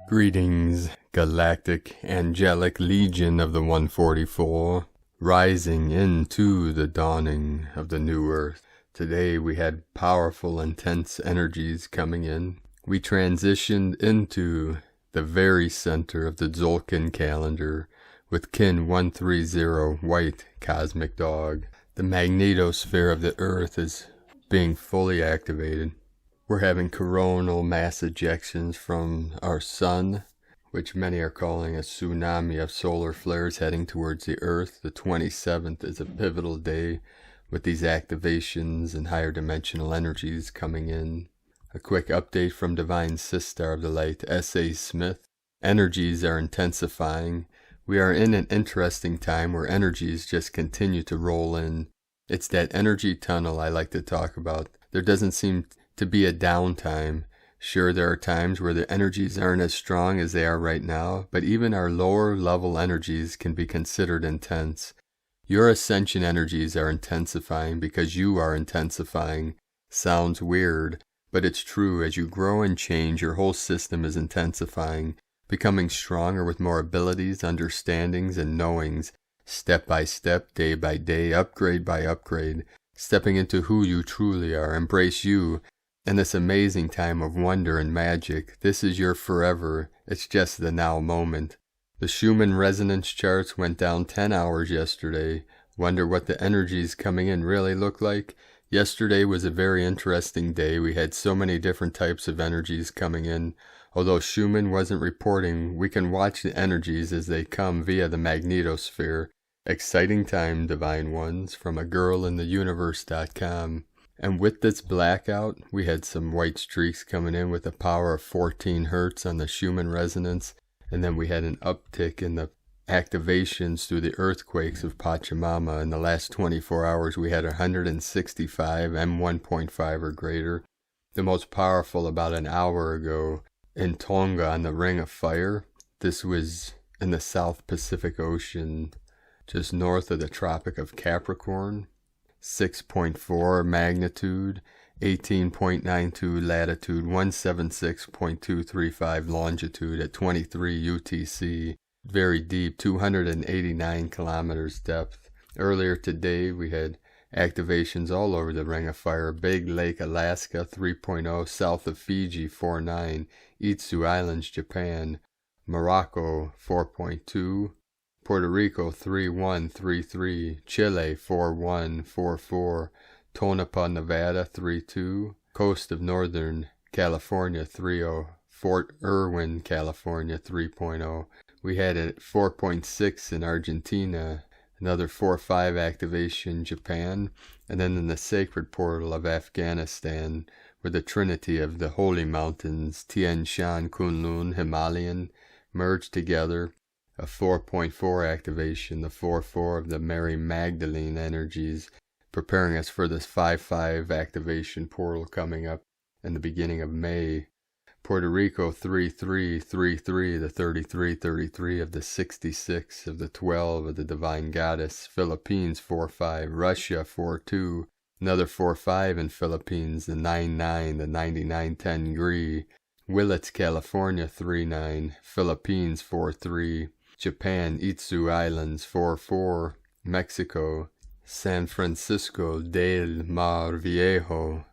Greetings, Galactic Angelic Legion of the 144, rising into the dawning of the new Earth. Today we had powerful, intense energies coming in. We transitioned into the very center of the Tzolkin calendar with Kin 130, White Cosmic Dog. The magnetosphere of the Earth is being fully activated. We're having coronal mass ejections from our sun, which many are calling a tsunami of solar flares heading towards the Earth. The 27th is a pivotal day with these activations and higher dimensional energies coming in. A quick update from Divine Sister of the Light, S.A. Smith. Energies are intensifying. We are in an interesting time where energies just continue to roll in. It's that energy tunnel I like to talk about. There doesn't seem to be a downtime. Sure, there are times where the energies aren't as strong as they are right now, but even our lower level energies can be considered intense. Your ascension energies are intensifying because you are intensifying. Sounds weird, but it's true. As you grow and change, your whole system is intensifying, becoming stronger with more abilities, understandings, and knowings, step by step, day by day, upgrade by upgrade, stepping into who you truly are. Embrace you in this amazing time of wonder and magic. This is your forever. It's just the now moment. The Schumann resonance charts went down 10 hours yesterday. Wonder what the energies coming in really look like? Yesterday was a very interesting day. We had so many different types of energies coming in. Although Schumann wasn't reporting, we can watch the energies as they come via the magnetosphere. Exciting time, Divine Ones, from agirlintheuniverse.com. And with this blackout, we had some white streaks coming in with a power of 14 hertz on the Schumann resonance. And then we had an uptick in the activations through the earthquakes of Pachamama. In the last 24 hours, we had 165 M1.5 or greater. The most powerful about an hour ago in Tonga on the Ring of Fire. This was in the South Pacific Ocean, just north of the Tropic of Capricorn. 6.4 magnitude, 18.92 latitude, 176.235 longitude at 23 UTC. Very deep, 289 kilometers depth. Earlier today we had activations all over the Ring of Fire. Big Lake, Alaska, 3.0, south of Fiji, 4.9, Itzu Islands, Japan, Morocco, 4.2, Puerto Rico, 3.133, Chile, 4.144, Tonopah, Nevada, 3.2, coast of Northern California, 3.0, Fort Irwin, California, 3.0. We had a 4.6 in Argentina, another 4.5 activation Japan, and then in the sacred portal of Afghanistan, where the trinity of the holy mountains, Tian Shan, Kunlun, Himalayan, merged together, a 4.4 activation, the 4.4 of the Mary Magdalene energies, preparing us for this 5.5 activation portal coming up in the beginning of May. Puerto Rico 3.333, the 33.33 of the 66 of the 12 of the Divine Goddess. Philippines 4.5, Russia 4.2, another 4.5 in Philippines, the 9.9, the 99.10 degree. Willits, California 3.9, Philippines 4.3, Japan, Itzu Islands 4.4, Mexico, San Francisco del Mar Viejo,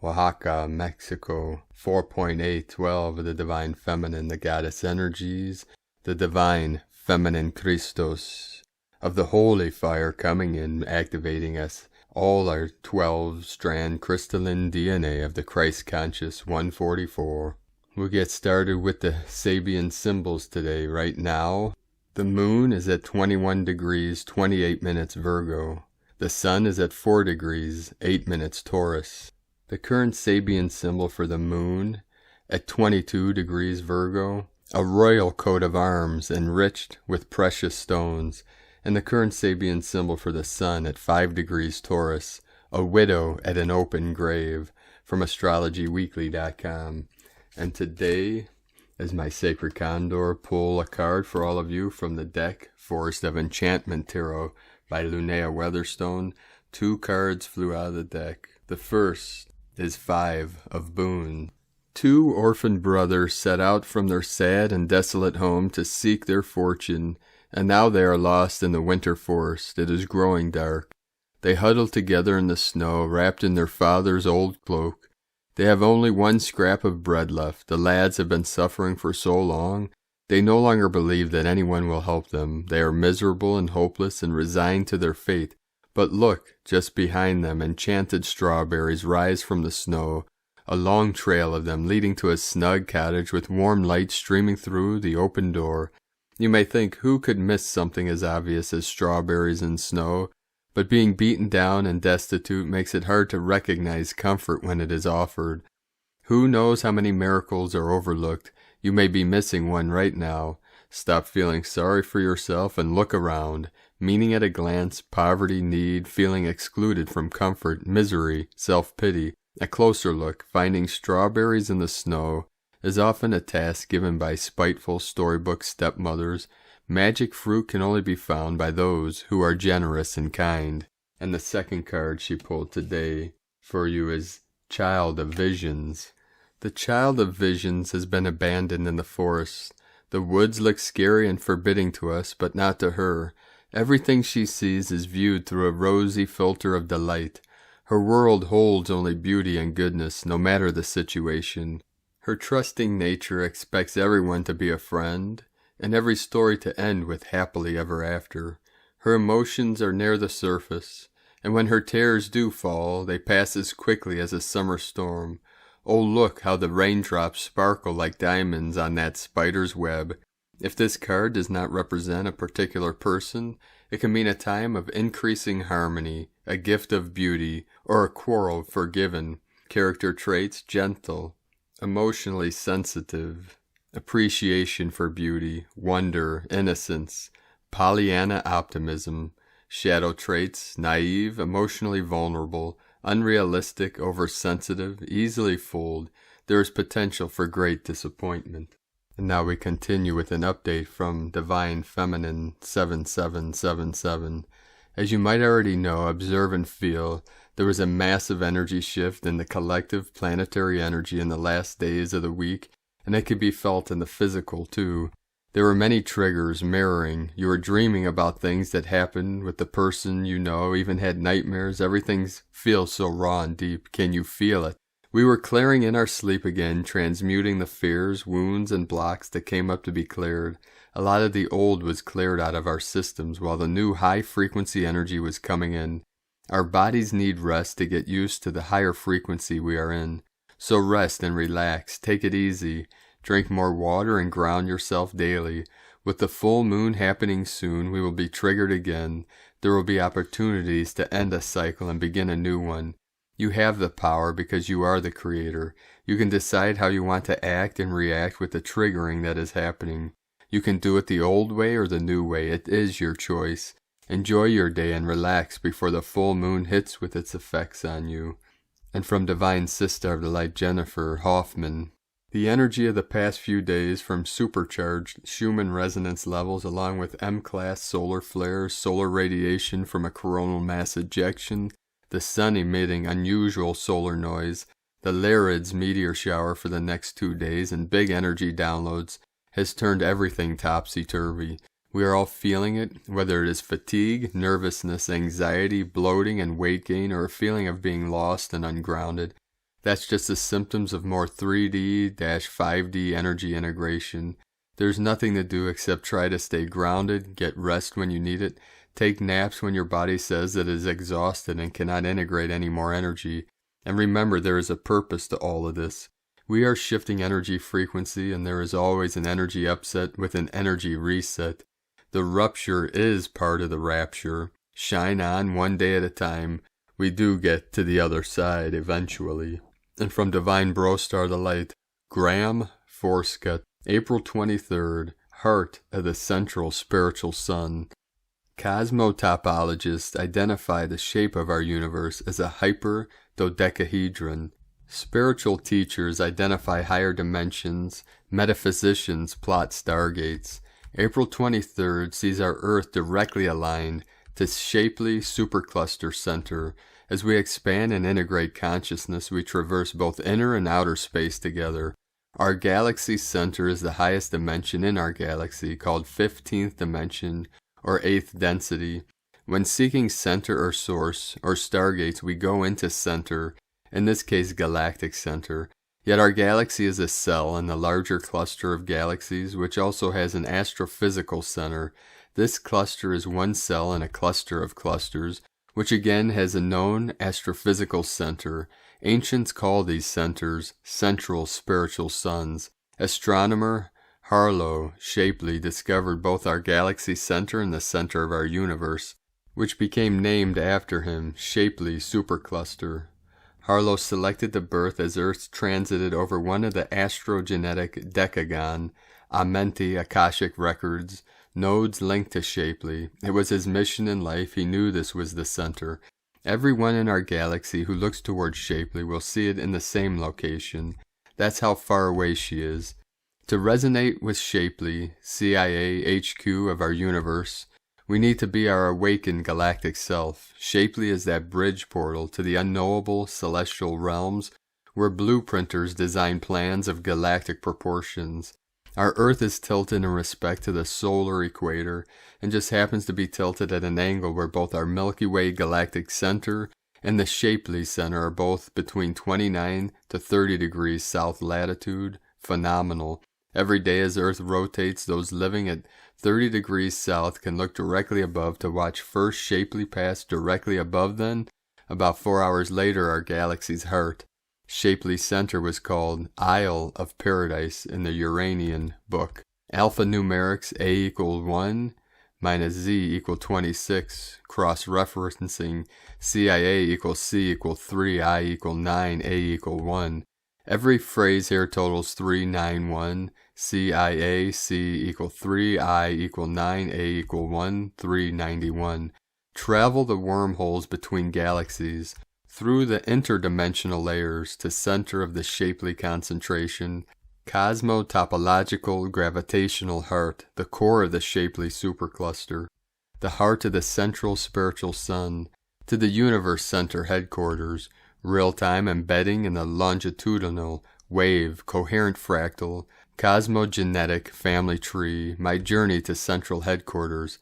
Oaxaca, Mexico, 4.8, 12 of the Divine Feminine, the Goddess energies, the Divine Feminine Christos of the Holy Fire coming in, activating us, all our 12-strand crystalline DNA of the Christ Conscious 144. We'll get started with the Sabian symbols today. Right now, the moon is at 21 degrees, 28 minutes Virgo. The sun is at 4 degrees, 8 minutes Taurus. The current Sabian symbol for the moon at 22 degrees Virgo, a royal coat of arms enriched with precious stones, and the current Sabian symbol for the sun at 5 degrees Taurus, a widow at an open grave. from astrologyweekly.com. And today, as my sacred Condor, pull a card for all of you from the deck, Forest of Enchantment Tarot by Linnea Weatherstone. 2 cards flew out of the deck. The first is 5 of Boon. 2 orphaned brothers set out from their sad and desolate home to seek their fortune, and now they are lost in the winter forest. It is growing dark. They huddle together in the snow, wrapped in their father's old cloak. They have only 1 scrap of bread left. The lads have been suffering for so long, they no longer believe that anyone will help them. They are miserable and hopeless and resigned to their fate. But look, just behind them, enchanted strawberries rise from the snow, a long trail of them leading to a snug cottage with warm light streaming through the open door. You may think, who could miss something as obvious as strawberries and snow? But being beaten down and destitute makes it hard to recognize comfort when it is offered. Who knows how many miracles are overlooked? You may be missing one right now. Stop feeling sorry for yourself and look around. Meaning at a glance, poverty, need, feeling excluded from comfort, misery, self-pity. A closer look, finding strawberries in the snow, is often a task given by spiteful storybook stepmothers. Magic fruit can only be found by those who are generous and kind. And the second card she pulled today for you is Child of Visions. The Child of Visions has been abandoned in the forest. The woods look scary and forbidding to us, but not to her. Everything she sees is viewed through a rosy filter of delight. Her world holds only beauty and goodness, no matter the situation. Her trusting nature expects everyone to be a friend, and every story to end with happily ever after. Her emotions are near the surface, and when her tears do fall, they pass as quickly as a summer storm. Oh, look how the raindrops sparkle like diamonds on that spider's web. If this card does not represent a particular person, it can mean a time of increasing harmony, a gift of beauty, or a quarrel forgiven. Character traits: gentle, emotionally sensitive, appreciation for beauty, wonder, innocence, Pollyanna optimism. Shadow traits: naive, emotionally vulnerable, unrealistic, oversensitive, easily fooled. There is potential for great disappointment. And now we continue with an update from Divine Feminine 7777. As you might already know, observe and feel, there was a massive energy shift in the collective planetary energy in the last days of the week, and it could be felt in the physical too. There were many triggers, mirroring. You were dreaming about things that happened with the person you know, even had nightmares. Everything feels so raw and deep. Can you feel it? We were clearing in our sleep again, transmuting the fears, wounds, and blocks that came up to be cleared. A lot of the old was cleared out of our systems, while the new high-frequency energy was coming in. Our bodies need rest to get used to the higher frequency we are in. So rest and relax, take it easy. Drink more water and ground yourself daily. With the full moon happening soon, we will be triggered again. There will be opportunities to end a cycle and begin a new one. You have the power because you are the creator. You can decide how you want to act and react with the triggering that is happening. You can do it the old way or the new way. It is your choice. Enjoy your day and relax before the full moon hits with its effects on you. And from Divine Sister of the Light Jennifer Hoffman, the energy of the past few days from supercharged Schumann resonance levels along with M-class solar flares, solar radiation from a coronal mass ejection, the sun emitting unusual solar noise, the Lyrids meteor shower for the next 2 days, and big energy downloads has turned everything topsy-turvy. We are all feeling it, whether it is fatigue, nervousness, anxiety, bloating, and weight gain, or a feeling of being lost and ungrounded. That's just the symptoms of more 3D-5D energy integration. There's nothing to do except try to stay grounded, get rest when you need it, take naps when your body says that it is exhausted and cannot integrate any more energy. And remember, there is a purpose to all of this. We are shifting energy frequency, and there is always an energy upset with an energy reset. The rupture is part of the rapture. Shine on one day at a time. We do get to the other side eventually. And from Divine Brostar the Light, Graham Forscott, April 23rd, Heart of the Central Spiritual Sun. Cosmotopologists identify the shape of our universe as a hyper-dodecahedron. Spiritual teachers identify higher dimensions, metaphysicians plot stargates. April 23rd sees our Earth directly aligned to Shapely Supercluster Center. As we expand and integrate consciousness, we traverse both inner and outer space together. Our galaxy center is the highest dimension in our galaxy, called 15th dimension or 8th density. When seeking center or source or stargates, we go into center, in this case galactic center. Yet our galaxy is a cell in the larger cluster of galaxies, which also has an astrophysical center. This cluster is one cell in a cluster of clusters, which again has a known astrophysical center. Ancients call these centers central spiritual suns. Astronomer Harlow Shapley discovered both our galaxy center and the center of our universe, which became named after him, Shapely Supercluster. Harlow selected the birth as Earth transited over one of the astrogenetic decagon, Amenti Akashic records, nodes linked to Shapely. It was his mission in life. He knew this was the center. Everyone in our galaxy who looks towards Shapely will see it in the same location. That's how far away she is. To resonate with Shapely, CIA HQ of our universe, we need to be our awakened galactic self. Shapely is that bridge portal to the unknowable celestial realms where blueprinters design plans of galactic proportions. Our Earth is tilted in respect to the solar equator and just happens to be tilted at an angle where both our Milky Way galactic center and the Shapely center are both between 29 to 30 degrees south latitude. Phenomenal. Every day as Earth rotates, those living at 30 degrees south can look directly above to watch first Shapely pass directly above them. About 4 hours later, our galaxy's heart, Shapely Center, was called Isle of Paradise in the Uranian book. Alphanumerics A equal 1 minus Z equal 26, cross-referencing CIA equals C equal 3, I equal 9, A equal 1. Every phrase here totals 391. CIA, C equal 3, I equal 9, A equal 1, 391. Travel the wormholes between galaxies, through the interdimensional layers to center of the Shapely concentration, cosmotopological gravitational heart, the core of the Shapely supercluster, the heart of the central spiritual sun, to the universe center headquarters, real-time embedding in the longitudinal, wave, coherent fractal, cosmogenetic family tree, my journey to central headquarters.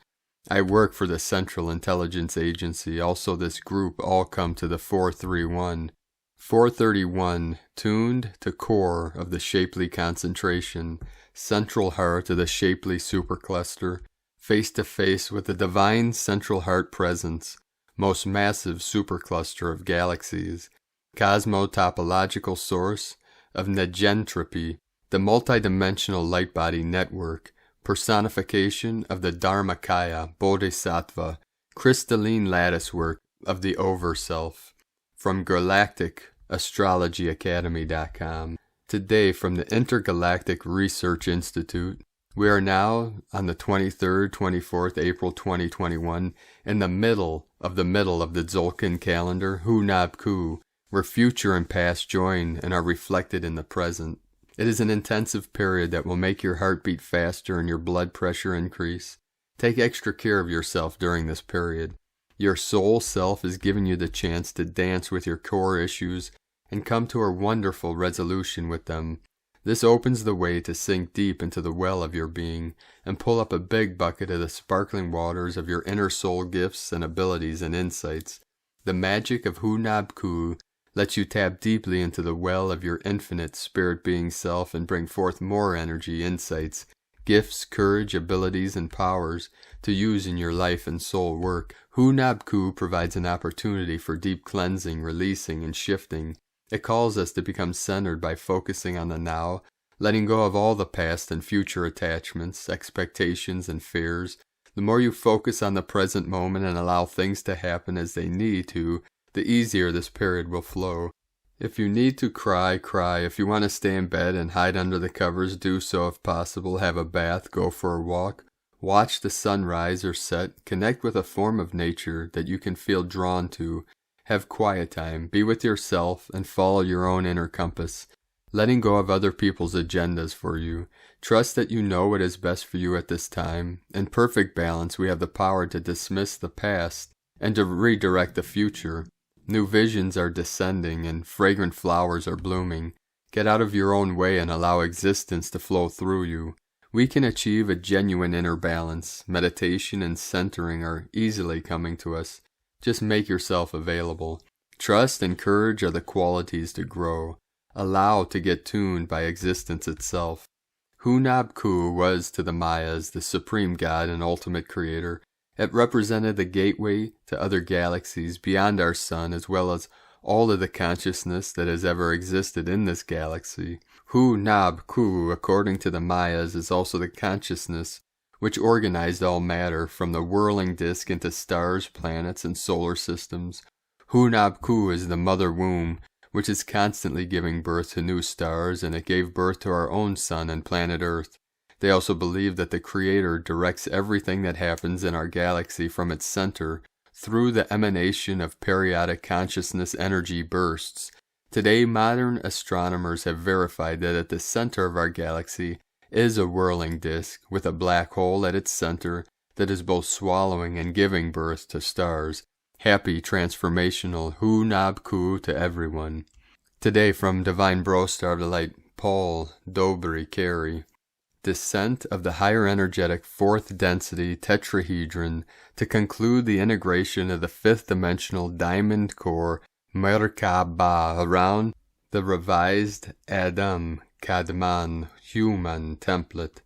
I work for the Central Intelligence Agency. Also this group all come to the 431. 431, tuned to core of the Shapely concentration, central heart of the Shapely supercluster, face to face with the divine central heart presence, most massive supercluster of galaxies, cosmotopological source of negentropy, the multidimensional light body network, personification of the Dharmakaya, Bodhisattva, crystalline latticework of the Overself. From Galactic, astrologyacademy.com. Today from the Intergalactic Research Institute. We are now on the 23rd, 24th April 2021, in the middle of the Tzolkin calendar, Hunab Ku, where future and past join and are reflected in the present. It is an intensive period that will make your heart beat faster and your blood pressure increase. Take extra care of yourself during this period. Your soul self is giving you the chance to dance with your core issues and come to a wonderful resolution with them. This opens the way to sink deep into the well of your being and pull up a big bucket of the sparkling waters of your inner soul gifts and abilities and insights. The magic of Hunab Ku lets you tap deeply into the well of your infinite spirit being self and bring forth more energy, insights, gifts, courage, abilities, and powers to use in your life and soul work. Hunab Ku provides an opportunity for deep cleansing, releasing, and shifting. It calls us to become centered by focusing on the now, letting go of all the past and future attachments, expectations, and fears. The more you focus on the present moment and allow things to happen as they need to, the easier this period will flow. If you need to cry, cry. If you want to stay in bed and hide under the covers, do so if possible. Have a bath, go for a walk. Watch the sun rise or set. Connect with a form of nature that you can feel drawn to. Have quiet time, be with yourself, and follow your own inner compass, letting go of other people's agendas for you. Trust that you know what is best for you at this time. In perfect balance, we have the power to dismiss the past and to redirect the future. New visions are descending and fragrant flowers are blooming. Get out of your own way and allow existence to flow through you. We can achieve a genuine inner balance. Meditation and centering are easily coming to us. Just make yourself available. Trust and courage are the qualities to grow. Allow to get tuned by existence itself. Hunab Ku was to the Mayas the supreme God and ultimate creator. It represented the gateway to other galaxies beyond our sun, as well as all of the consciousness that has ever existed in this galaxy. Hunab Ku, according to the Mayas, is also the consciousness which organized all matter, from the whirling disk into stars, planets, and solar systems. Hunab Ku is the mother womb, which is constantly giving birth to new stars, and it gave birth to our own sun and planet Earth. They also believe that the Creator directs everything that happens in our galaxy from its center through the emanation of periodic consciousness energy bursts. Today, modern astronomers have verified that at the center of our galaxy is a whirling disk with a black hole at its center that is both swallowing and giving birth to stars. Happy transformational Hunab Ku to everyone. Today from Divine Bro Star of the Light, Paul Dobry Carey. Descent of the higher energetic fourth density tetrahedron to conclude the integration of the fifth dimensional diamond core Merkaba around the revised Adam Kadman human template.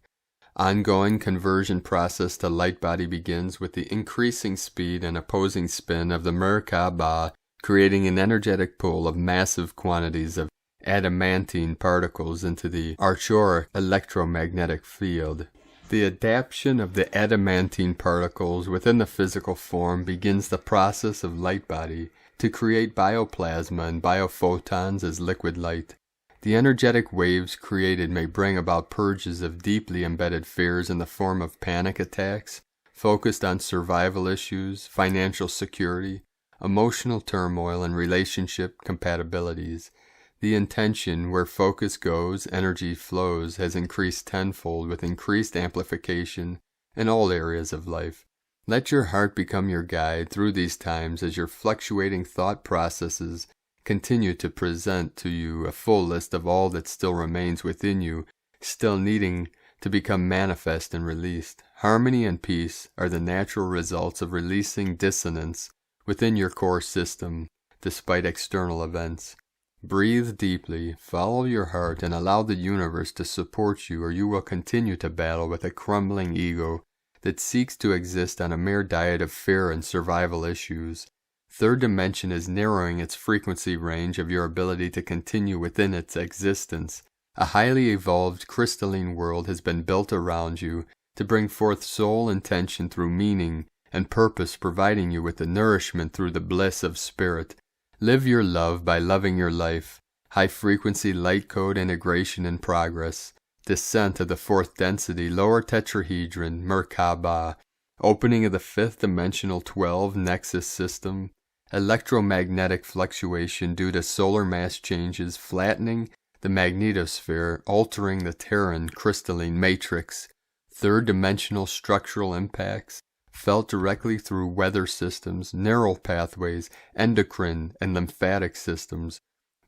Ongoing conversion process to light body begins with the increasing speed and opposing spin of the Merkaba, creating an energetic pull of massive quantities of adamantine particles into the archoric electromagnetic field. The adaptation of the adamantine particles within the physical form begins the process of light body to create bioplasma and biophotons as liquid light. The energetic waves created may bring about purges of deeply embedded fears in the form of panic attacks, focused on survival issues, financial security, emotional turmoil, and relationship compatibilities. The intention, where focus goes, energy flows, has increased tenfold with increased amplification in all areas of life. Let your heart become your guide through these times as your fluctuating thought processes continue to present to you a full list of all that still remains within you, still needing to become manifest and released. Harmony and peace are the natural results of releasing dissonance within your core system, despite external events. Breathe deeply, follow your heart, and allow the universe to support you, or you will continue to battle with a crumbling ego that seeks to exist on a mere diet of fear and survival issues. Third dimension is narrowing its frequency range of your ability to continue within its existence. A highly evolved crystalline world has been built around you to bring forth soul intention through meaning and purpose, providing you with the nourishment through the bliss of spirit. Live your love by loving your life. High frequency light code integration in progress. Descent of the fourth density lower tetrahedron Merkaba. Opening of the fifth dimensional 12 nexus system. Electromagnetic fluctuation due to solar mass changes flattening the magnetosphere, altering the Terran crystalline matrix. Third dimensional structural impacts felt directly through weather systems, neural pathways, endocrine and lymphatic systems.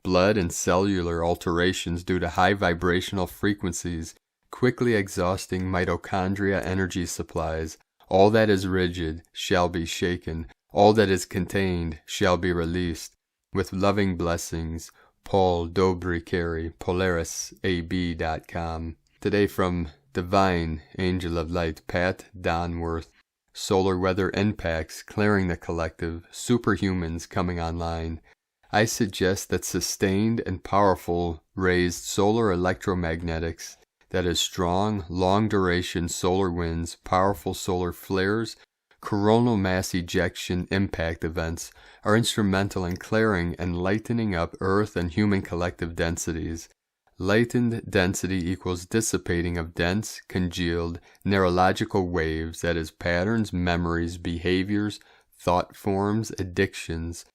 Blood and cellular alterations due to high vibrational frequencies, quickly exhausting mitochondria energy supplies. All that is rigid shall be shaken. All that is contained shall be released. With loving blessings, Paul Dobry Carey, PolarisAB.com. Today from Divine Angel of Light, Pat Donworth. Solar weather impacts clearing the collective, superhumans coming online. I suggest that sustained and powerful raised solar electromagnetics, that is strong, long-duration solar winds, powerful solar flares, coronal mass ejection impact events are instrumental in clearing and lightening up Earth and human collective densities. Lightened density equals dissipating of dense, congealed, neurological waves, that is patterns, memories, behaviors, thought forms, addictions,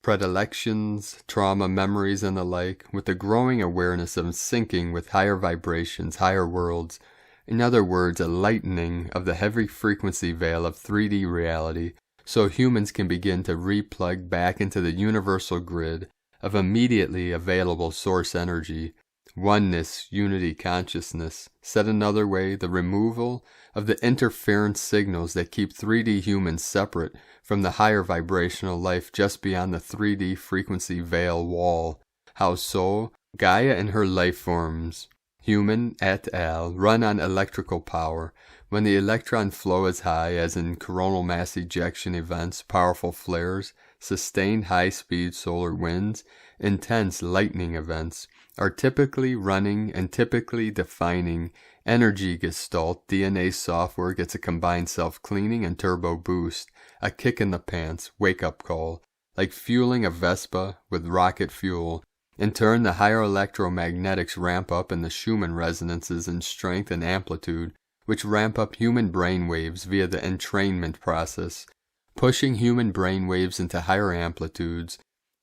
predilections, trauma memories, and the like, with the growing awareness of syncing with higher vibrations, higher worlds. In other words, a lightening of the heavy frequency veil of 3D reality, so humans can begin to replug back into the universal grid of immediately available source energy, oneness, unity, consciousness. Said another way, the removal of the interference signals that keep 3D humans separate from the higher vibrational life just beyond the 3D frequency veil wall. How so? Gaia and her life forms, human et al., run on electrical power. When the electron flow is high, as in coronal mass ejection events, powerful flares, sustained high-speed solar winds, intense lightning events, are typically running and typically defining energy gestalt. DNA software gets a combined self-cleaning and turbo boost, a kick in the pants, wake-up call, like fueling a Vespa with rocket fuel. In turn, the higher electromagnetics ramp up in the Schumann resonances in strength and amplitude, which ramp up human brain waves via the entrainment process. Pushing human brain waves into higher amplitudes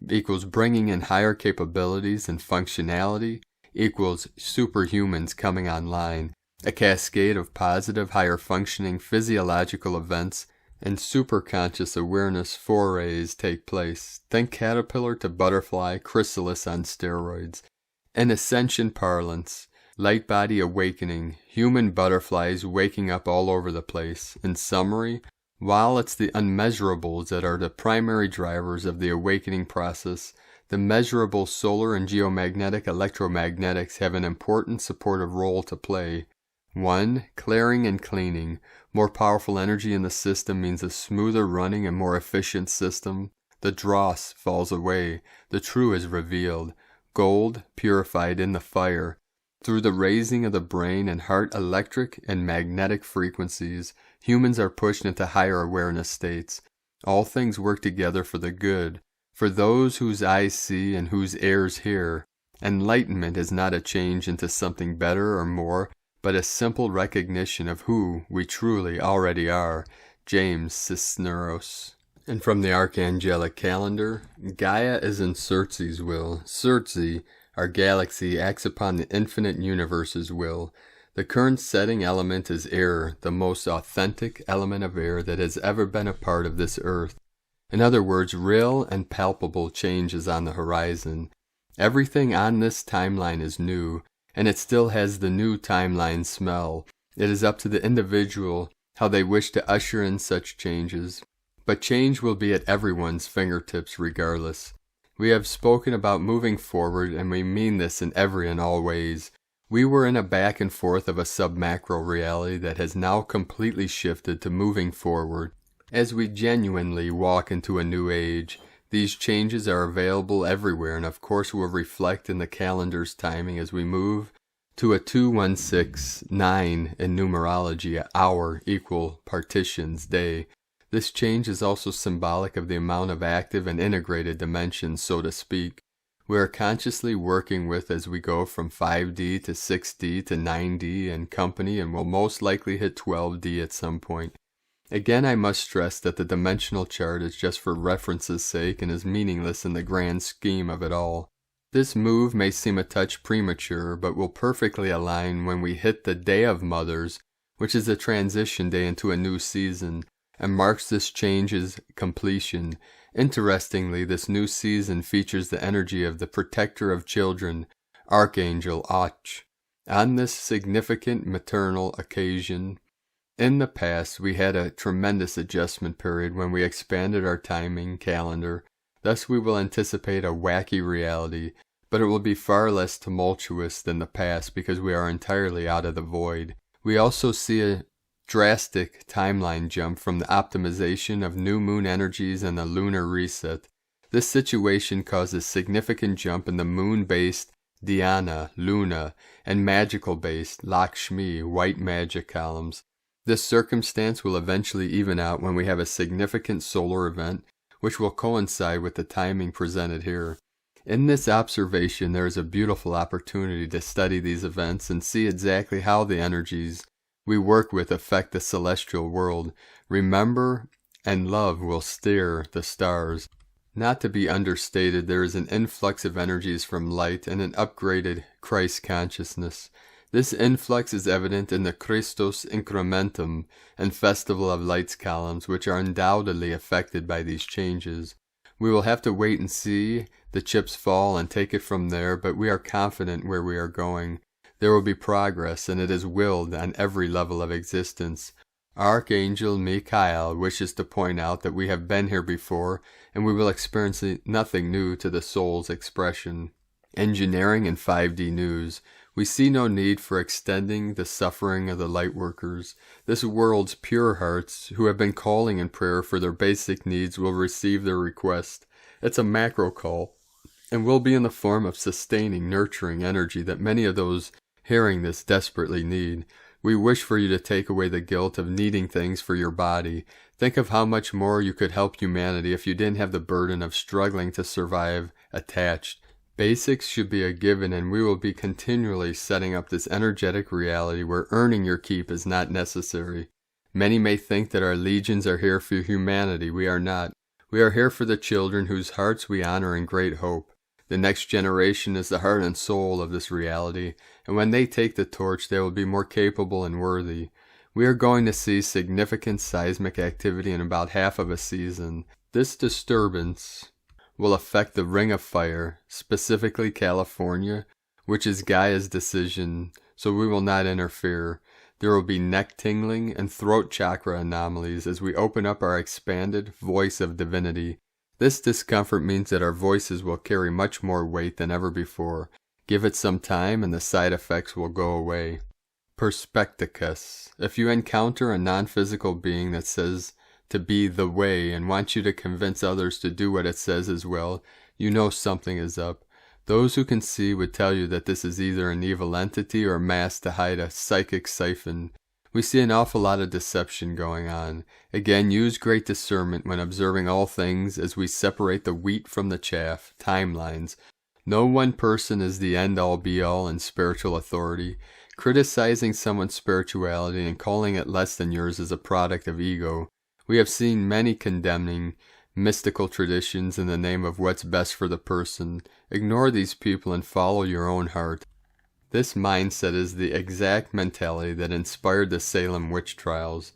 equals bringing in higher capabilities and functionality equals superhumans coming online. A cascade of positive, higher functioning physiological events and superconscious awareness forays take place. Think caterpillar to butterfly, chrysalis on steroids. In Ascension parlance, light body awakening, human butterflies waking up all over the place. In summary, while it's the unmeasurables that are the primary drivers of the awakening process, the measurable solar and geomagnetic electromagnetics have an important supportive role to play. 1. Clearing and cleaning. More powerful energy in the system means a smoother running and more efficient system. The dross falls away. The true is revealed. Gold purified in the fire. Through the raising of the brain and heart electric and magnetic frequencies, humans are pushed into higher awareness states. All things work together for the good, for those whose eyes see and whose ears hear. Enlightenment is not a change into something better or more, but a simple recognition of who we truly already are. James Cisneros. And from the Archangelic Calendar, Gaia is in Surtzi's will. Surtzi, our galaxy, acts upon the infinite universe's will. The current setting element is air, the most authentic element of air that has ever been a part of this earth. In other words, real and palpable change is on the horizon. Everything on this timeline is new, and it still has the new timeline smell. It is up to the individual how they wish to usher in such changes, but change will be at everyone's fingertips regardless. We have spoken about moving forward, and we mean this in every and all ways. We were in a back and forth of a sub-macro reality that has now completely shifted to moving forward. As we genuinely walk into a new age, these changes are available everywhere, and of course will reflect in the calendar's timing as we move to a 2169 in numerology, hour equal partitions day. This change is also symbolic of the amount of active and integrated dimensions, so to speak, we are consciously working with as we go from 5D to 6D to 9D and company, and will most likely hit 12D at some point. Again, I must stress that the dimensional chart is just for reference's sake and is meaningless in the grand scheme of it all. This move may seem a touch premature, but will perfectly align when we hit the Day of Mothers, which is a transition day into a new season, and marks this change's completion. Interestingly, this new season features the energy of the protector of children, Archangel Och. On this significant maternal occasion, in the past, we had a tremendous adjustment period when we expanded our timing calendar. Thus, we will anticipate a wacky reality, but it will be far less tumultuous than the past because we are entirely out of the void. We also see a drastic timeline jump from the optimization of new moon energies and the lunar reset. This situation causes significant jump in the moon-based Dhyana, Luna, and magical-based Lakshmi, white magic columns. This circumstance will eventually even out when we have a significant solar event, which will coincide with the timing presented here. In this observation, there is a beautiful opportunity to study these events and see exactly how the energies we work with affect the celestial world. Remember, and love will steer the stars. Not to be understated, there is an influx of energies from light and an upgraded Christ consciousness. This influx is evident in the Christos Incrementum and Festival of Lights columns, which are undoubtedly affected by these changes. We will have to wait and see the chips fall and take it from there, but we are confident where we are going. There will be progress, and it is willed on every level of existence. Archangel Michael wishes to point out that we have been here before, and we will experience nothing new to the soul's expression. Engineering and 5D news. We see no need for extending the suffering of the lightworkers. This world's pure hearts, who have been calling in prayer for their basic needs, will receive their request. It's a macro call, and will be in the form of sustaining, nurturing energy that many of those hearing this desperately need. We wish for you to take away the guilt of needing things for your body. Think of how much more you could help humanity if you didn't have the burden of struggling to survive attached. Basics should be a given, and we will be continually setting up this energetic reality where earning your keep is not necessary. Many may think that our legions are here for humanity. We are not. We are here for the children whose hearts we honor in great hope. The next generation is the heart and soul of this reality, and when they take the torch, they will be more capable and worthy. We are going to see significant seismic activity in about half of a season. This disturbance will affect the Ring of Fire, specifically California, which is Gaia's decision, so we will not interfere. There will be neck tingling and throat chakra anomalies as we open up our expanded voice of divinity. This discomfort means that our voices will carry much more weight than ever before. Give it some time and the side effects will go away. Perspecticus. If you encounter a non-physical being that says to be the way and wants you to convince others to do what it says as well, you know something is up. Those who can see would tell you that this is either an evil entity or masked to hide a psychic siphon. We see an awful lot of deception going on. Again, use great discernment when observing all things as we separate the wheat from the chaff. Timelines. No one person is the end-all be-all in spiritual authority. Criticizing someone's spirituality and calling it less than yours is a product of ego. We have seen many condemning mystical traditions in the name of what's best for the person. Ignore these people and follow your own heart. This mindset is the exact mentality that inspired the Salem witch trials.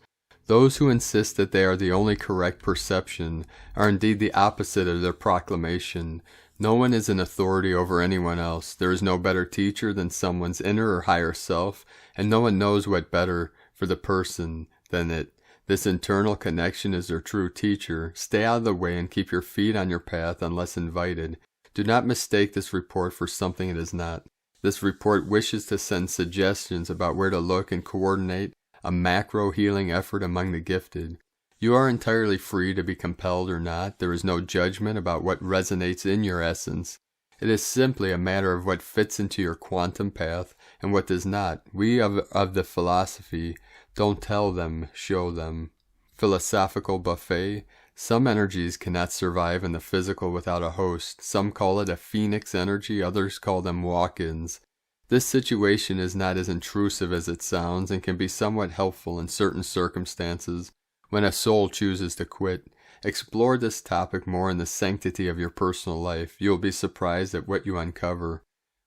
Those who insist that they are the only correct perception are indeed the opposite of their proclamation. No one is an authority over anyone else. There is no better teacher than someone's inner or higher self, and no one knows what better for the person than it. This internal connection is their true teacher. Stay out of the way and keep your feet on your path unless invited. Do not mistake this report for something it is not. This report wishes to send suggestions about where to look and coordinate a macro healing effort among the gifted. You are entirely free to be compelled or not. There is no judgment about what resonates in your essence. It is simply a matter of what fits into your quantum path and what does not. We of the philosophy don't tell them, show them. Philosophical buffet. Some energies cannot survive in the physical without a host. Some call it a phoenix energy, others call them walk-ins. This situation is not as intrusive as it sounds and can be somewhat helpful in certain circumstances when a soul chooses to quit. Explore this topic more in the sanctity of your personal life. You will be surprised at what you uncover.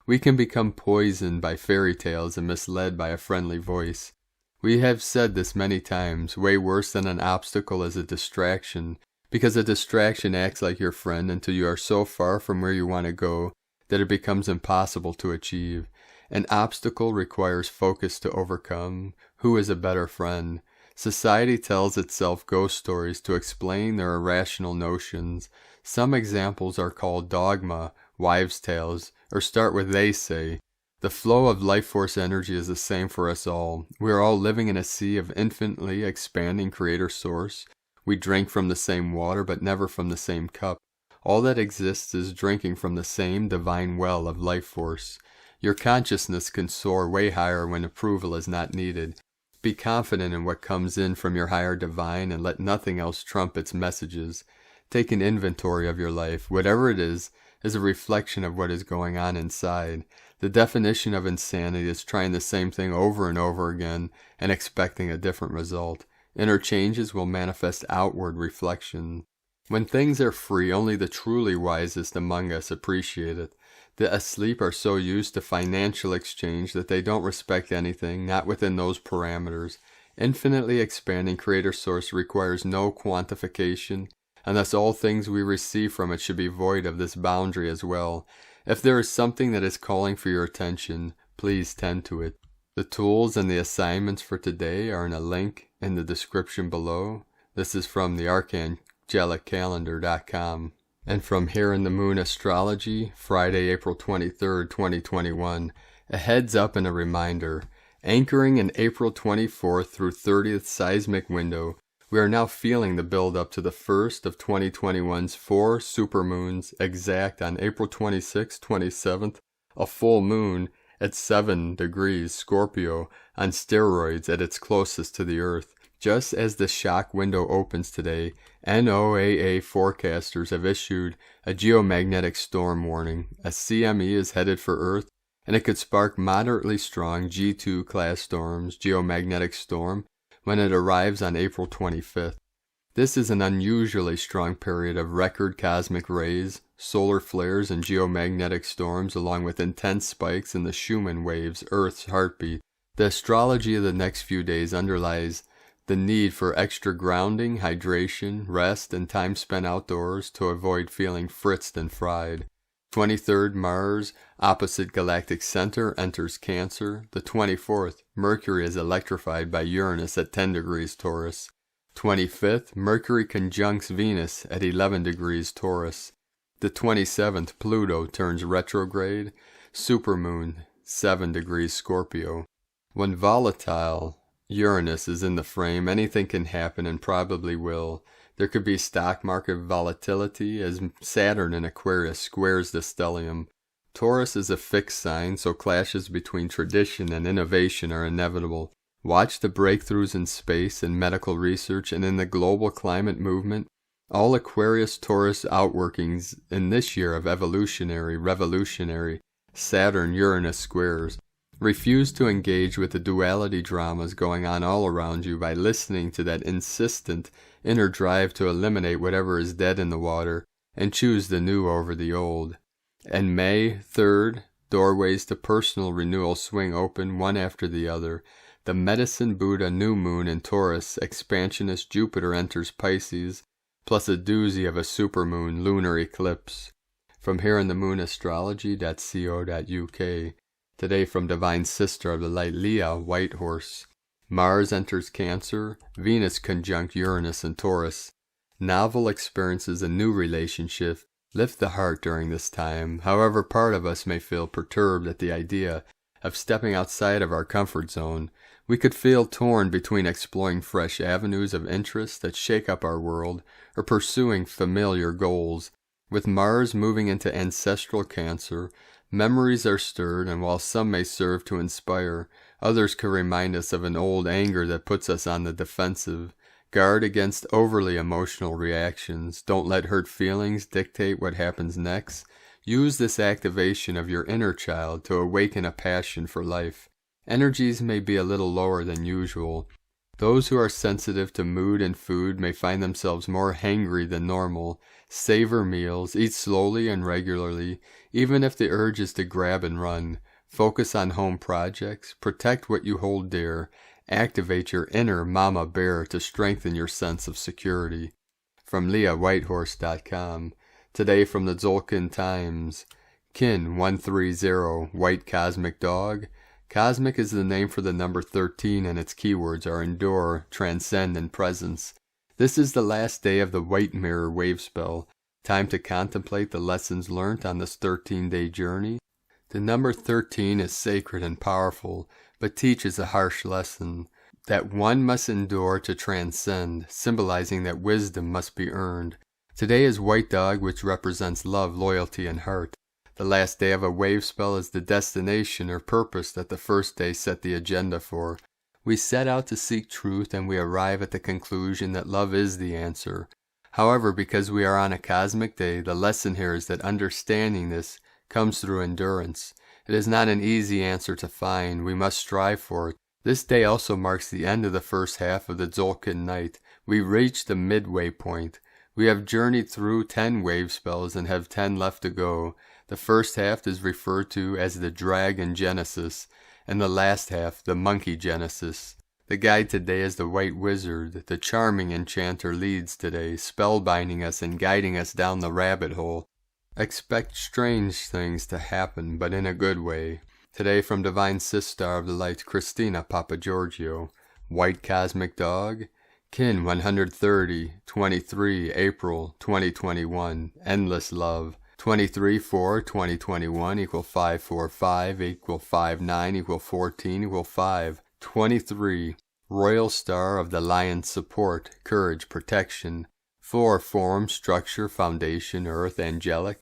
We can become poisoned by fairy tales and misled by a friendly voice. We have said this many times. Way worse than an obstacle is a distraction, because a distraction acts like your friend until you are so far from where you want to go that it becomes impossible to achieve. An obstacle requires focus to overcome. Who is a better friend? Society tells itself ghost stories to explain their irrational notions. Some examples are called dogma, wives' tales, or start with they say. The flow of life force energy is the same for us all. We are all living in a sea of infinitely expanding creator source. We drink from the same water, but never from the same cup. All that exists is drinking from the same divine well of life force. Your consciousness can soar way higher when approval is not needed. Be confident in what comes in from your higher divine and let nothing else trump its messages. Take an inventory of your life. Whatever it is a reflection of what is going on inside. The definition of insanity is trying the same thing over and over again and expecting a different result. Inner changes will manifest outward reflection. When things are free, only the truly wisest among us appreciate it. The asleep are so used to financial exchange that they don't respect anything, not within those parameters. Infinitely expanding Creator Source requires no quantification, and thus all things we receive from it should be void of this boundary as well. If there is something that is calling for your attention, please tend to it. The tools and the assignments for today are in a link in the description below. This is from the ArchangelicCalendar.com. And from Here in the Moon Astrology, Friday, April 23rd, 2021, a heads up and a reminder. Anchoring in April 24th through 30th seismic window, we are now feeling the build up to the first of 2021's 4 supermoons, exact on April 26th, 27th, a full moon at 7 degrees Scorpio on steroids at its closest to the Earth. Just as the shock window opens today, NOAA forecasters have issued a geomagnetic storm warning. A CME is headed for Earth, and it could spark moderately strong G2 class storms, geomagnetic storm, when it arrives on April 25th. This is an unusually strong period of record cosmic rays, solar flares, and geomagnetic storms, along with intense spikes in the Schumann waves, Earth's heartbeat. The astrology of the next few days underlies the need for extra grounding, hydration, rest, and time spent outdoors to avoid feeling fritzed and fried. 23rd, Mars, opposite galactic center, enters Cancer. The 24th, Mercury is electrified by Uranus at 10 degrees Taurus. 25th, Mercury conjuncts Venus at 11 degrees Taurus. The 27th, Pluto turns retrograde. Supermoon, 7 degrees Scorpio. When volatile Uranus is in the frame, anything can happen and probably will. There could be stock market volatility as Saturn in Aquarius squares the stellium. Taurus is a fixed sign, so clashes between tradition and innovation are inevitable. Watch the breakthroughs in space and medical research and in the global climate movement. All Aquarius-Taurus outworkings in this year of evolutionary, revolutionary, Saturn-Uranus squares. Refuse to engage with the duality dramas going on all around you by listening to that insistent inner drive to eliminate whatever is dead in the water and choose the new over the old. And May 3rd, doorways to personal renewal swing open one after the other. The Medicine Buddha new moon in Taurus, expansionist Jupiter enters Pisces, plus a doozy of a supermoon lunar eclipse. From Here in the Moon Astrology.co.uk. Today from Divine Sister of the Light Leah, White Horse. Mars enters Cancer, Venus conjunct Uranus in Taurus. Novel experiences and new relationship lift the heart during this time. However, part of us may feel perturbed at the idea of stepping outside of our comfort zone. We could feel torn between exploring fresh avenues of interest that shake up our world or pursuing familiar goals. With Mars moving into ancestral Cancer, memories are stirred, and while some may serve to inspire, others could remind us of an old anger that puts us on the defensive. Guard against overly emotional reactions. Don't let hurt feelings dictate what happens next. Use this activation of your inner child to awaken a passion for life. Energies may be a little lower than usual. Those who are sensitive to mood and food may find themselves more hangry than normal. Savor meals, eat slowly and regularly, even if the urge is to grab and run. Focus on home projects, protect what you hold dear, activate your inner mama bear to strengthen your sense of security. From LeahWhitehorse.com. Today from the Tzolkin Times. Kin 130, White Cosmic Dog. Cosmic is the name for the number 13, and its keywords are endure, transcend, and presence. This is the last day of the White Mirror wave spell. Time to contemplate the lessons learnt on this 13-day journey. The number 13 is sacred and powerful, but teaches a harsh lesson that one must endure to transcend, symbolizing that wisdom must be earned. Today is White Dog, which represents love, loyalty, and heart. The last day of a wave spell is the destination or purpose that the first day set the agenda for. We set out to seek truth, and we arrive at the conclusion that love is the answer. However, because we are on a cosmic day, the lesson here is that understanding this comes through endurance. It is not an easy answer to find. We must strive for it. This day also marks the end of the first half of the Tzolkin night. We reach the midway point. We have journeyed through 10 wave spells and have 10 left to go. The first half is referred to as the Dragon Genesis, and the last half the Monkey Genesis. The guide today is the White Wizard. The charming enchanter leads today, spellbinding us and guiding us down the rabbit hole. Expect strange things to happen, but in a good way. Today from Divine Sister of the Light, Christina Papagiorgio. White Cosmic Dog. Kin 130, 23, April 2021. Endless Love. 23/4/2021 equal 545 equal 59 equal 14 equal 5. 23. Royal Star of the Lion Support, Courage, Protection. 4. Form, Structure, Foundation, Earth, Angelic.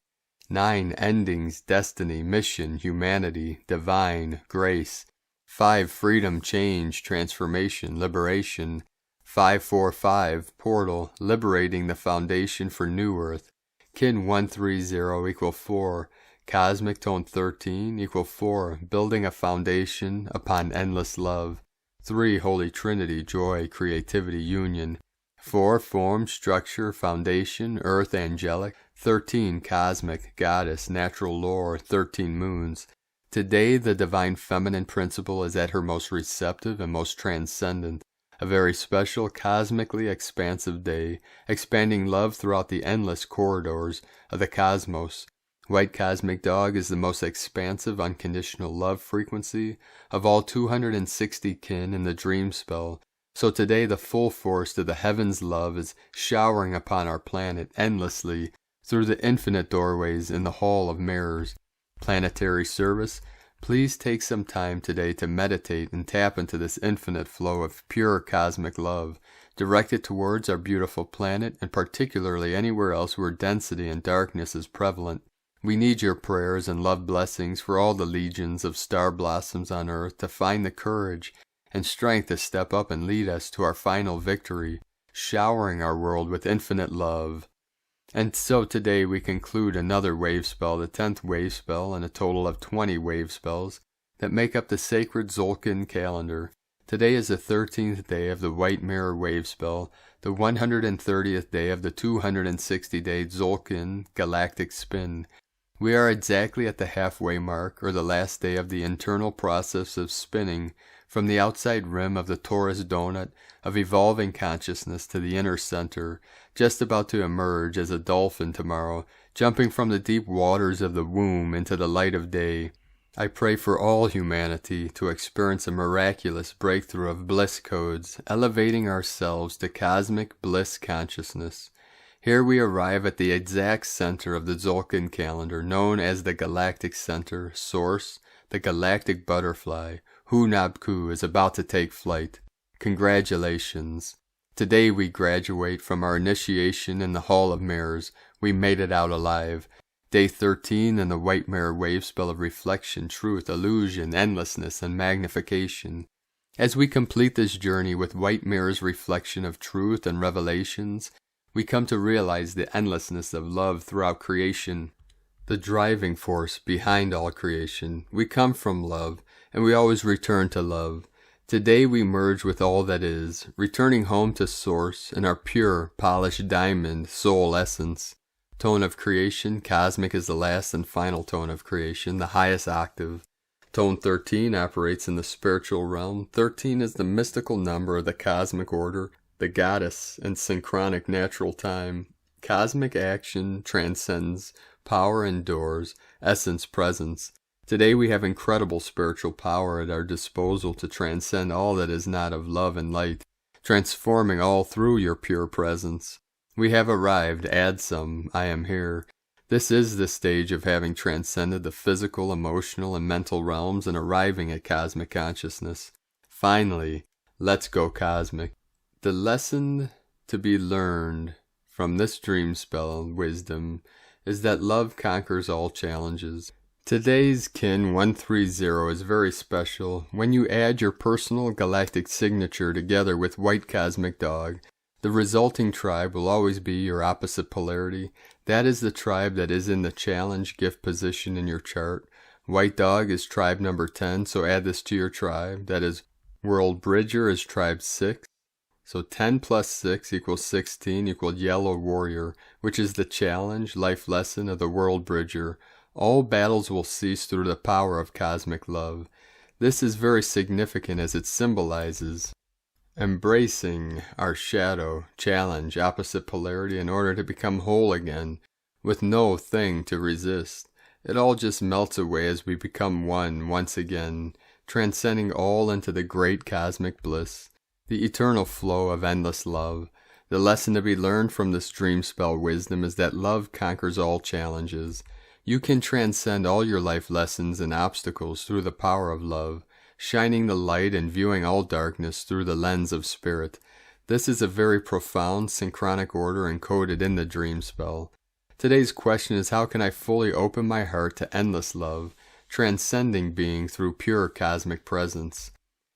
9. Endings, Destiny, Mission, Humanity, Divine, Grace. 5. Freedom, Change, Transformation, Liberation. 545. Portal, Liberating the Foundation for New Earth. Kin 130 equal 4. Cosmic Tone 13 equal 4. Building a foundation upon endless love. 3. Holy Trinity, Joy, Creativity, Union. 4. Form, Structure, Foundation, Earth, Angelic. 13. Cosmic, Goddess, Natural Lore, 13 Moons. Today the Divine Feminine Principle is at her most receptive and most transcendent. A very special, cosmically expansive day, expanding love throughout the endless corridors of the cosmos. White Cosmic Dog is the most expansive, unconditional love frequency of all 260 kin in the dream spell. So today the full force of the heavens' love is showering upon our planet endlessly through the infinite doorways in the Hall of Mirrors. Planetary service, please take some time today to meditate and tap into this infinite flow of pure cosmic love, directed towards our beautiful planet and particularly anywhere else where density and darkness is prevalent. We need your prayers and love blessings for all the legions of star blossoms on earth to find the courage and strength to step up and lead us to our final victory, showering our world with infinite love. And so today we conclude another wave spell, the 10th wave spell, and a total of 20 wave spells that make up the sacred Tzolkin calendar. Today is the 13th day of the White Mirror wave spell, the 130th day of the 260-day Tzolkin Galactic spin. We are exactly at the halfway mark, or the last day of the internal process of spinning from the outside rim of the torus donut of evolving consciousness to the inner center, just about to emerge as a dolphin tomorrow, jumping from the deep waters of the womb into the light of day. I pray for all humanity to experience a miraculous breakthrough of bliss codes, elevating ourselves to cosmic bliss consciousness. Here we arrive at the exact center of the Tzolkin calendar, known as the Galactic Center, Source, the Galactic Butterfly. Hunab is about to take flight. Congratulations. Today we graduate from our initiation in the Hall of Mirrors. We made it out alive. Day 13 in the White Mirror wave spell of reflection, truth, illusion, endlessness, and magnification. As we complete this journey with White Mirror's reflection of truth and revelations, we come to realize the endlessness of love throughout creation, the driving force behind all creation. We come from love, and we always return to love. Today we merge with all that is, returning home to Source in our pure, polished diamond soul essence. Tone of creation, cosmic is the last and final tone of creation, the highest octave. Tone 13 operates in the spiritual realm. 13 is the mystical number of the cosmic order, the goddess, and synchronic natural time. Cosmic action transcends, power endures, essence presence. Today we have incredible spiritual power at our disposal to transcend all that is not of love and light, transforming all through your pure presence. We have arrived, add some, I am here. This is the stage of having transcended the physical, emotional, and mental realms and arriving at cosmic consciousness. Finally, let's go cosmic. The lesson to be learned from this dream spell wisdom is that love conquers all challenges. Today's Kin 130 is very special. When you add your personal galactic signature together with White Cosmic Dog, the resulting tribe will always be your opposite polarity. That is the tribe that is in the challenge gift position in your chart. White Dog is tribe number 10, so add this to your tribe. That is World Bridger is tribe 6. So 10 plus 6 equals 16 equals Yellow Warrior, which is the challenge, life lesson of the World Bridger. All battles will cease through the power of cosmic love. This is very significant as it symbolizes embracing our shadow, challenge, opposite polarity in order to become whole again, with no thing to resist. It all just melts away as we become one once again, transcending all into the great cosmic bliss, the eternal flow of endless love. The lesson to be learned from this dream spell wisdom is that love conquers all challenges. You can transcend all your life lessons and obstacles through the power of love, shining the light and viewing all darkness through the lens of spirit. This is a very profound synchronic order encoded in the dream spell. Today's question is, how can I fully open my heart to endless love, transcending being through pure cosmic presence?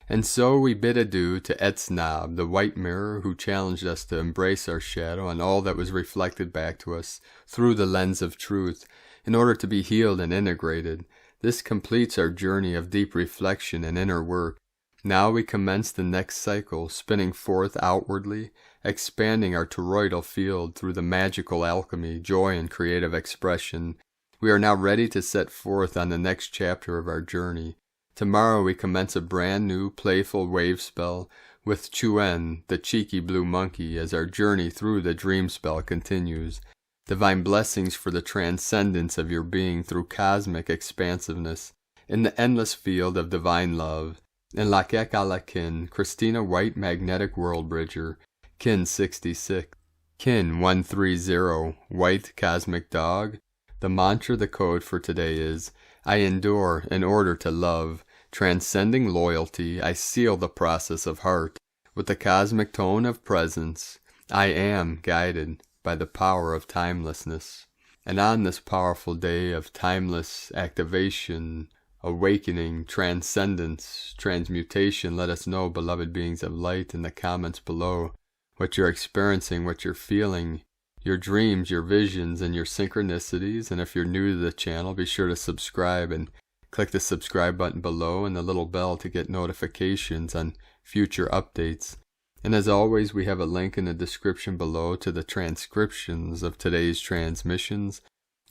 And so we bid adieu to Etznab, the white mirror who challenged us to embrace our shadow and all that was reflected back to us through the lens of truth, in order to be healed and integrated. This completes our journey of deep reflection and inner work. Now we commence the next cycle, spinning forth outwardly, expanding our toroidal field through the magical alchemy, joy, and creative expression. We are now ready to set forth on the next chapter of our journey. Tomorrow we commence a brand new, playful wave spell with Chuen, the cheeky blue monkey, as our journey through the dream spell continues. Divine blessings for the transcendence of your being through cosmic expansiveness in the endless field of divine love. In Lakek Alakin, Christina White Magnetic World Bridger, Kin 66, Kin 130, White Cosmic Dog. The mantra, the code for today is, I endure in order to love. Transcending loyalty, I seal the process of heart with the cosmic tone of presence. I am guided by the power of timelessness. And on this powerful day of timeless activation, awakening, transcendence, transmutation, let us know, beloved beings of light, in the comments below what you're experiencing, what you're feeling, your dreams, your visions, and your synchronicities. And if you're new to the channel, be sure to subscribe and click the subscribe button below and the little bell to get notifications on future updates. And as always, we have a link in the description below to the transcriptions of today's transmissions,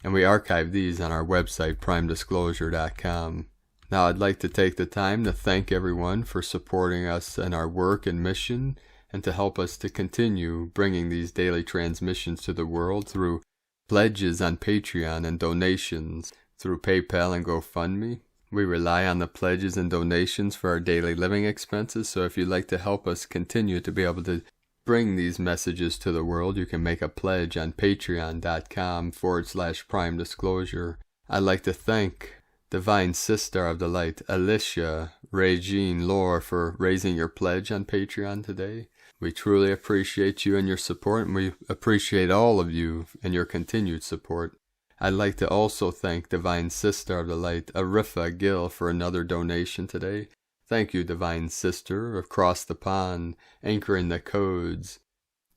and we archive these on our website, primedisclosure.com. Now I'd like to take the time to thank everyone for supporting us in our work and mission, and to help us to continue bringing these daily transmissions to the world through pledges on Patreon and donations through PayPal and GoFundMe. We rely on the pledges and donations for our daily living expenses, so if you'd like to help us continue to be able to bring these messages to the world, you can make a pledge on patreon.com/Prime Disclosure. I'd like to thank Divine Sister of the Light, Alicia, Regine, Laura, for raising your pledge on Patreon today. We truly appreciate you and your support, and we appreciate all of you and your continued support. I'd like to also thank Divine Sister of the Light, Arifa Gill, for another donation today. Thank you, Divine Sister, across the pond, anchoring the codes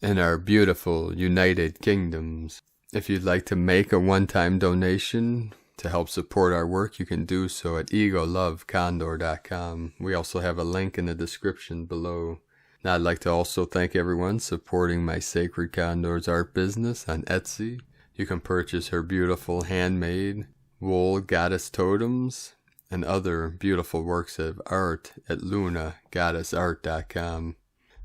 in our beautiful United Kingdoms. If you'd like to make a one-time donation to help support our work, you can do so at egolovecondor.com. We also have a link in the description below. Now I'd like to also thank everyone supporting my Sacred Condors art business on Etsy. You can purchase her beautiful handmade wool goddess totems and other beautiful works of art at lunagoddessart.com.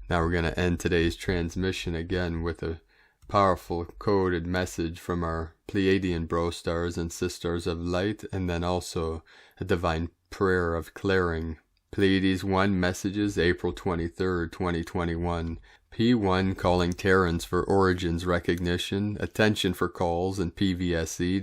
Now we're going to end today's transmission again with a powerful coded message from our Pleiadian bro stars and sisters of light, and then also a divine prayer of clearing. Pleiades 1 messages, April 23rd, 2021. P1 calling Terrans for origins recognition, attention for calls in PVSE-SDE,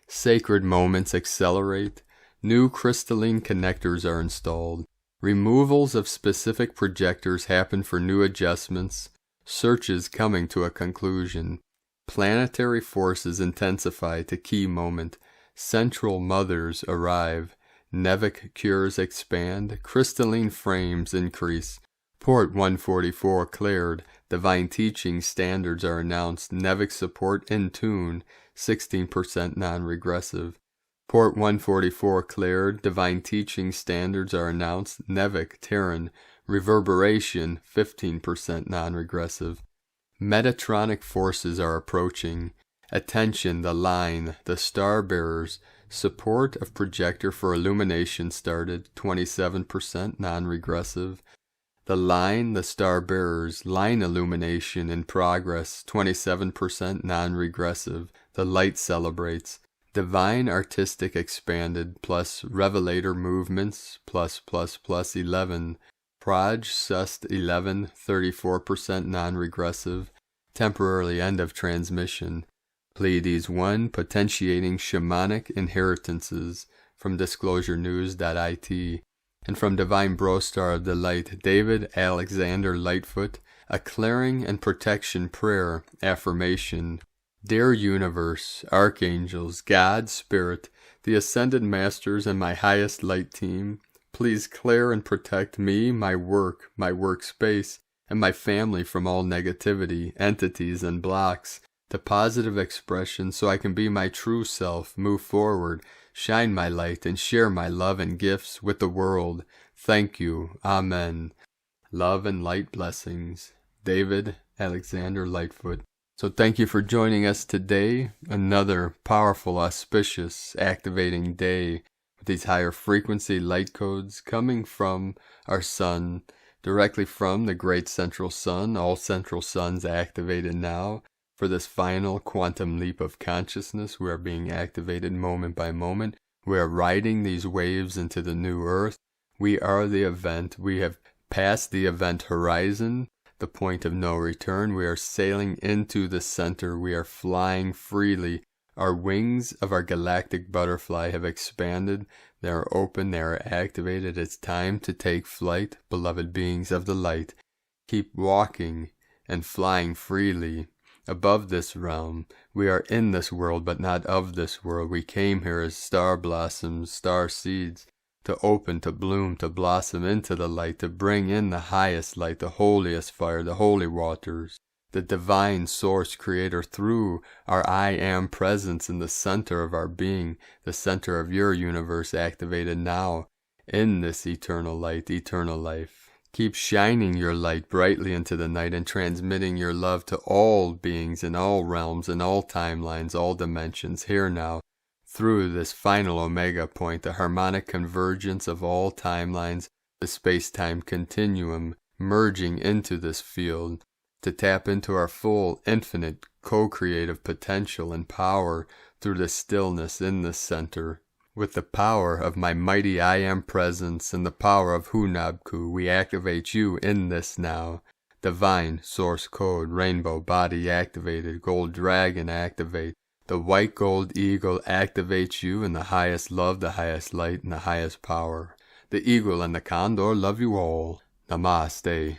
sacred moments accelerate, new crystalline connectors are installed, removals of specific projectors happen for new adjustments, searches coming to a conclusion, planetary forces intensify to key moment, central mothers arrive, Nevic cures expand, crystalline frames increase, Port 144 cleared, divine teaching standards are announced, Nevic support in tune, 16% non-regressive. Port 144 cleared, divine teaching standards are announced, Nevic Terran Reverberation, 15% non-regressive. Metatronic forces are approaching. Attention, the line, the star bearers. Support of projector for illumination started, 27% non-regressive. The line, the star bearers, line illumination in progress, 27% non-regressive. The light celebrates. Divine artistic expanded, plus revelator movements, plus 11. Proj Sust 11, 34% non-regressive. Temporarily end of transmission. Pleiades 1, potentiating shamanic inheritances, from disclosurenews.it. And from Divine Brostar of the Light, David Alexander Lightfoot, a clearing and protection prayer, affirmation. Dear Universe, Archangels, God, Spirit, the Ascended Masters, and my highest light team, please clear and protect me, my work, my workspace, and my family from all negativity, entities, and blocks, to positive expression so I can be my true self, move forward, shine my light, and share my love and gifts with the world. Thank you. Amen. Love and light blessings. David Alexander Lightfoot. So thank you for joining us today. Another powerful, auspicious, activating day with these higher frequency light codes coming from our sun, directly from the great central sun. All central suns activated now. For this final quantum leap of consciousness, we are being activated moment by moment. We are riding these waves into the new earth. We are the event. We have passed the event horizon, the point of no return. We are sailing into the center. We are flying freely. Our wings of our galactic butterfly have expanded. They are open. They are activated. It's time to take flight, beloved beings of the light. Keep walking and flying freely. Above this realm, we are in this world, but not of this world. We came here as star blossoms, star seeds, to open, to bloom, to blossom into the light, to bring in the highest light, the holiest fire, the holy waters, the divine source creator through our I am presence in the center of our being, the center of your universe activated now in this eternal light, eternal life. Keep shining your light brightly into the night and transmitting your love to all beings in all realms, in all timelines, all dimensions, here now, through this final omega point, the harmonic convergence of all timelines, the space-time continuum, merging into this field, to tap into our full, infinite, co-creative potential and power through the stillness in the center. With the power of my mighty I Am presence and the power of Hunabku, we activate you in this now. Divine source code, rainbow body activated, gold dragon activate. The white gold eagle activates you in the highest love, the highest light, and the highest power. The eagle and the condor love you all. Namaste.